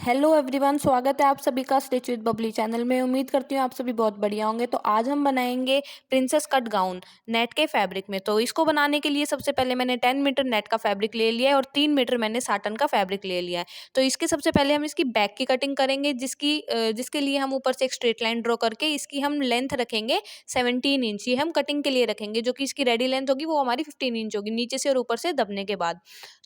Hello everyone, स्वागत है आप सभी का स्टिच विद बबली चैनल में। उम्मीद करती हूँ आप सभी बहुत बढ़िया होंगे। तो आज हम बनाएंगे प्रिंसेस कट गाउन नेट के फैब्रिक में। तो इसको बनाने के लिए सबसे पहले मैंने 10 मीटर नेट का फैब्रिक ले लिया है और 3 मीटर मैंने साटन का फैब्रिक ले लिया है। तो इसके सबसे पहले हम इसकी बैक की कटिंग करेंगे, जिसके लिए हम ऊपर से एक स्ट्रेट लाइन ड्रॉ करके इसकी हम लेंथ रखेंगे 17 इंच। ये हम कटिंग के लिए रखेंगे, जो कि इसकी रेडी लेंथ होगी वो हमारी 15 इंच होगी, नीचे से और ऊपर से दबने के बाद।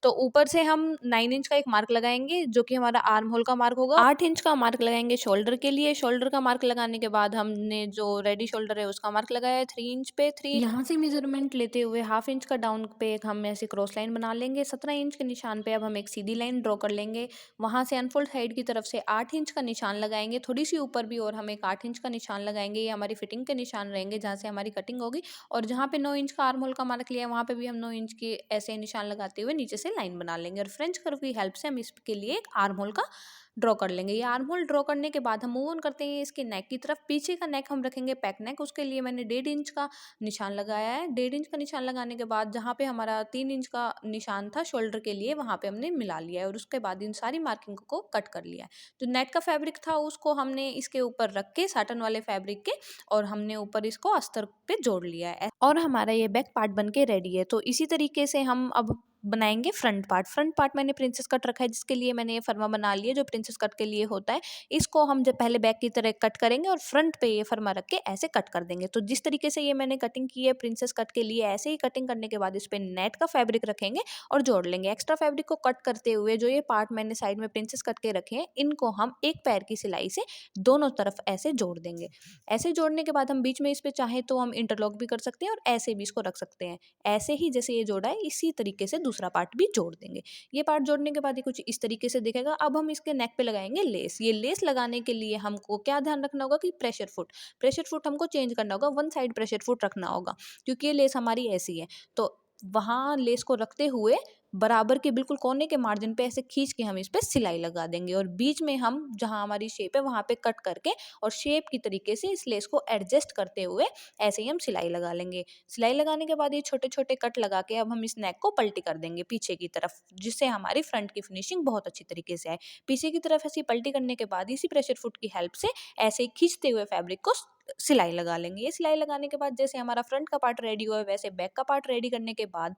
तो ऊपर से हम 9 इंच का एक मार्क लगाएंगे, जो कि हमारा आर्म होल का मार्क होगा। 8 इंच का मार्क लगाएंगे शोल्डर के लिए। शोल्डर का मार्क लगाने के बाद हमने जो रेडी शोल्डर है उसका मार्क लगाया है 3 इंच पे। यहाँ से मेजरमेंट लेते हुए हाफ इंच का डाउन पे एक हम ऐसे क्रॉस लाइन बना लेंगे। 17 इंच के निशान पे अब हम एक सीधी लाइन ड्रॉ कर लेंगे। वहां से अनफोल्ड साइड की तरफ से 8 इंच का निशान लगाएंगे, थोड़ी सी ऊपर भी, और हम एक 8 इंच का निशान लगाएंगे। ये हमारी फिटिंग के निशान रहेंगे जहाँ से हमारी कटिंग होगी। और जहाँ पे 9 इंच का आर्म होल का मार्क लिया है वहाँ पे भी हम 9 इंच की ऐसे निशान लगाते हुए नीचे से लाइन बना लेंगे। और फ्रेंच कर्व की हेल्प से हम इसके लिए एक आर्म होल का ड्रॉ कर लेंगे। ये आर्म होल ड्रॉ करने के बाद हम मूव ऑन करते हैं इसके नेक की तरफ। पीछे का नेक हम रखेंगे पैक नेक। उसके लिए मैंने 1.5 इंच का निशान लगाया है। 1.5 इंच का निशान लगाने के बाद जहाँ पे हमारा 3 इंच का निशान था शोल्डर के लिए, वहाँ पे हमने मिला लिया है। और उसके बाद इन सारी मार्किंग को कट कर लिया है। जो नेट का फैब्रिक था उसको हमने इसके ऊपर रख के साटन वाले फैब्रिक के, और हमने ऊपर इसको अस्तर पे जोड़ लिया है और हमारा ये बैक पार्ट बन के रेडी है। तो इसी तरीके से हम अब बनाएंगे फ्रंट पार्ट। फ्रंट पार्ट मैंने प्रिंसेस कट रखा है, जिसके लिए मैंने ये फरमा बना लिया जो प्रिंसेस कट के लिए होता है। इसको हम जब पहले बैक की तरह कट करेंगे और फ्रंट पे ये फरमा रख के ऐसे कट कर देंगे। तो जिस तरीके से ये मैंने कटिंग की है प्रिंसेस कट के लिए, ऐसे ही कटिंग करने के बाद इस पे नेट का फैब्रिक रखेंगे और जोड़ लेंगे। एक्स्ट्रा फैब्रिक को कट करते हुए जो ये पार्ट मैंने साइड में प्रिंसेस कट के रखे हैं, इनको हम एक पैर की सिलाई से दोनों तरफ ऐसे जोड़ देंगे। ऐसे जोड़ने के बाद हम बीच में इस पे चाहे तो हम इंटरलॉक भी कर सकते हैं और ऐसे भी इसको रख सकते हैं। ऐसे ही जैसे ये जोड़ा है इसी तरीके से दूसरा पार्ट भी जोड़ देंगे। ये पार्ट जोड़ने के बाद ये कुछ इस तरीके से दिखेगा। अब हम इसके नेक पे लगाएंगे लेस। ये लेस लगाने के लिए हमको क्या ध्यान रखना होगा कि प्रेशर फुट हमको चेंज करना होगा। वन साइड प्रेशर फुट रखना होगा, क्योंकि ये लेस हमारी ऐसी है। तो वहाँ लेस को रखते हुए बराबर के बिल्कुल कोने के मार्जिन पे ऐसे खींच के हम इस पे सिलाई लगा देंगे। और बीच में हम जहाँ हमारी शेप है वहाँ पे कट करके और शेप की तरीके से इस लेस को एडजस्ट करते हुए ऐसे ही हम सिलाई लगा लेंगे। सिलाई लगाने के बाद ये छोटे छोटे कट लगा के अब हम इस नेक को पलटी कर देंगे पीछे की तरफ, जिससे हमारी फ्रंट की फिनिशिंग बहुत अच्छी तरीके से आए। पीछे की तरफ ऐसी पलटी करने के बाद इसी प्रेशर फुट की हेल्प से ऐसे ही खींचते हुए फैब्रिक को सिलाई लगा लेंगे। ये सिलाई लगाने के बाद जैसे हमारा फ्रंट का पार्ट रेडी हुआ है, वैसे बैक का पार्ट रेडी करने के बाद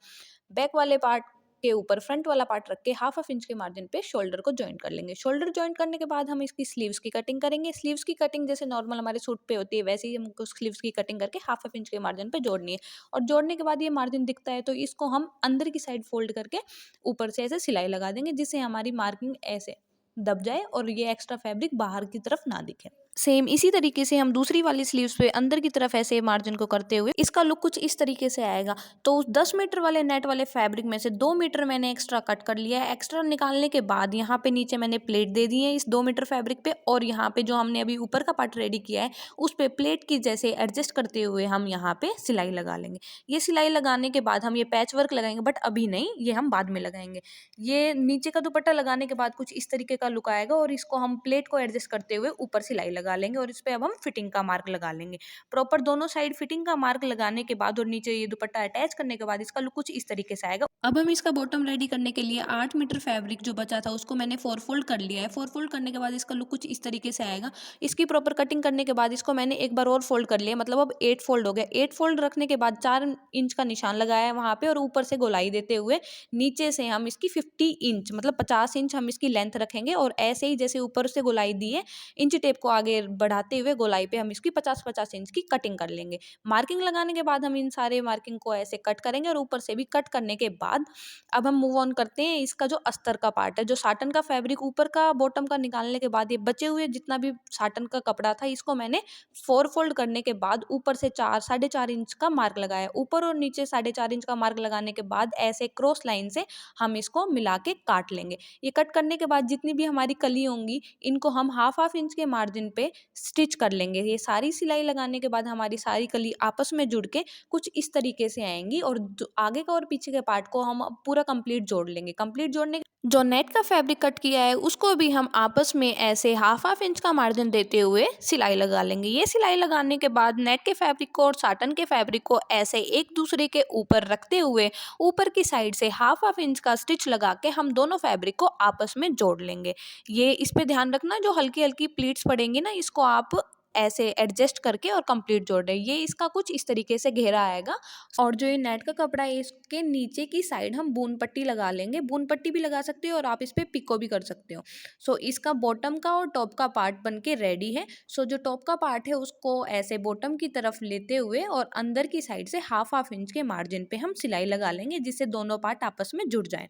बैक वाले पार्ट के ऊपर फ्रंट वाला पार्ट रख के हाफ इंच के मार्जिन पे शोल्डर को जॉइन कर लेंगे। शोल्डर जॉइन करने के बाद हम इसकी स्लीव्स की कटिंग करेंगे। स्लीव्स की कटिंग जैसे नॉर्मल हमारे सूट पे होती है, वैसे ही हमको स्लीव्स की कटिंग करके हाफ इंच के मार्जिन पे जोड़नी है। और जोड़ने के बाद ये मार्जिन दिखता है तो इसको हम अंदर की साइड फोल्ड करके ऊपर से ऐसे सिलाई लगा देंगे, जिससे हमारी मार्किंग ऐसे दब जाए और ये एक्स्ट्रा फैब्रिक बाहर की तरफ ना दिखे। सेम इसी तरीके से हम दूसरी वाली स्लीव्स पे अंदर की तरफ ऐसे मार्जिन को करते हुए इसका लुक कुछ इस तरीके से आएगा। तो उस 10 मीटर वाले नेट वाले फैब्रिक में से 2 मीटर मैंने एक्स्ट्रा कट कर लिया है। एक्स्ट्रा निकालने के बाद यहाँ पे नीचे मैंने प्लेट दे दी है इस 2 मीटर फैब्रिक पे, और यहाँ पे जो हमने अभी ऊपर का पार्ट रेडी किया है उस पे प्लेट की जैसे एडजस्ट करते हुए हम यहाँ पे सिलाई लगा लेंगे। ये सिलाई लगाने के बाद हम ये पैच वर्क लगाएंगे, बट अभी नहीं, ये हम बाद में लगाएंगे। ये नीचे का दुपट्टा लगाने के बाद कुछ इस तरीके का लुक आएगा, और इसको हम प्लेट को एडजस्ट करते हुए ऊपर सिलाई लगा लेंगे और इस पे अब हम फिटिंग का मार्क लगा लेंगे। प्रॉपर दोनों साइड फिटिंग का मार्क लगाने के बाद और नीचे ये दुपट्टा अटैच करने के बाद इसका लुक कुछ इस तरीके से आएगा। अब हम इसका बॉटम रेडी करने के लिए 8 मीटर फैब्रिक जो बचा था उसको मैंने 4 फोल्ड कर लिया है। 4 फोल्ड करने के बाद इसका लुक कुछ इस तरीके से आएगा। इसकी प्रॉपर कटिंग करने के बाद इसको मैंने एक बार और फोल्ड कर लिया, मतलब अब 8 फोल्ड हो गया। 8 फोल्ड रखने के बाद 4 इंच का निशान लगाया है वहाँ पे, और ऊपर से गोलाई देते हुए नीचे से हम इसकी 50 इंच मतलब 50 इंच हम इसकी लेंथ रखेंगे। और ऐसे ही जैसे ऊपर से गोलाई दी है, इंच टेप को आगे बढ़ाते हुए गोलाई पे हम इसकी 50-50 इंच की कटिंग कर लेंगे। मार्किंग लगाने के बाद हम इन सारे मार्किंग को ऐसे कट करेंगे, और ऊपर से भी कट करने के बाद अब हम मूव ऑन करते हैं इसका जो अस्तर का पार्ट है, जो साटन का फैब्रिक ऊपर का बॉटम का निकालने के बाद ये बचे हुए जितना भी साटन का कपड़ा था, इसको मैंने 4 फोल्ड करने के बाद ऊपर से 4-4.5 इंच का मार्क लगाया। ऊपर और नीचे 4.5 इंच का मार्क लगाने के बाद ऐसे क्रॉस लाइन से हम इसको मिला के काट लेंगे। ये कट करने के बाद जितनी भी हमारी कली होंगी इनको हम हाफ इंच के मार्जिन पे स्टिच कर लेंगे। ये सारी सिलाई लगाने के बाद हमारी सारी कली आपस में जुड़ के कुछ इस तरीके से आएंगी, और आगे का और पीछे के पार्ट को हम पूरा कंप्लीट जोड़ लेंगे। कंप्लीट जोड़ने जो नेट का फैब्रिक कट किया है उसको भी हम आपस में ऐसे हाफ इंच का मार्जिन देते हुए सिलाई लगा लेंगे। ये सिलाई लगाने के बाद नेट के फैब्रिक को और साटन के फैब्रिक को ऐसे एक दूसरे के ऊपर रखते हुए ऊपर की साइड से हाफ इंच का स्टिच लगा के हम दोनों फैब्रिक को आपस में जोड़ लेंगे। ये इस पे ध्यान रखना, जो हल्की हल्की प्लीट्स पड़ेंगी ना, इसको आप ऐसे एडजस्ट करके और कंप्लीट जोड़ दें। ये इसका कुछ इस तरीके से घेरा आएगा। और जो ये नेट का कपड़ा है इसके नीचे की साइड हम बून पट्टी लगा लेंगे। बून पट्टी भी लगा सकते हो और आप इस पे पिको भी कर सकते हो। सो इसका बॉटम का और टॉप का पार्ट बन के रेडी है। सो जो टॉप का पार्ट है उसको ऐसे बॉटम की तरफ लेते हुए और अंदर की साइड से हाफ इंच के मार्जिन पे हम सिलाई लगा लेंगे, जिससे दोनों पार्ट आपस में जुड़ जाएं।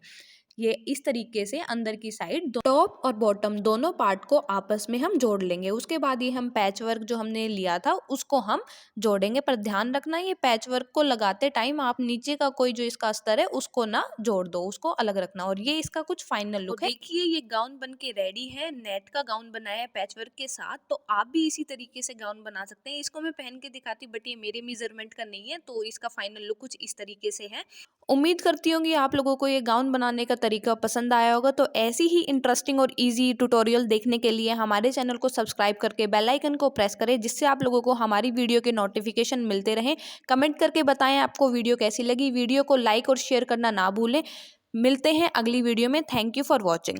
ये इस तरीके से अंदर की साइड टॉप और बॉटम दोनों पार्ट को आपस में हम जोड़ लेंगे। उसके बाद ये हम पैच वर्क जो हमने लिया था उसको हम जोड़ेंगे, पर ध्यान रखना ये पैच वर्क को लगाते टाइम आप नीचे का कोई जो इसका अस्तर है उसको ना जोड़ दो, उसको अलग रखना। और ये इसका कुछ फाइनल लुक है। देखिए ये गाउन बन के रेडी है। नेट का गाउन बनाया है पैच वर्क के साथ, तो आप भी इसी तरीके से गाउन बना सकते हैं। इसको मैं पहन के दिखाती, बट ये मेरे मेजरमेंट का नहीं है, तो इसका फाइनल लुक कुछ इस तरीके से है। उम्मीद करती हूँ कि आप लोगों को ये गाउन बनाने का तरीका पसंद आया होगा। तो ऐसी ही इंटरेस्टिंग और इजी ट्यूटोरियल देखने के लिए हमारे चैनल को सब्सक्राइब करके बेल आइकन को प्रेस करें, जिससे आप लोगों को हमारी वीडियो के नोटिफिकेशन मिलते रहें। कमेंट करके बताएं आपको वीडियो कैसी लगी। वीडियो को लाइक और शेयर करना ना भूलें। मिलते हैं अगली वीडियो में। Thank you for watching.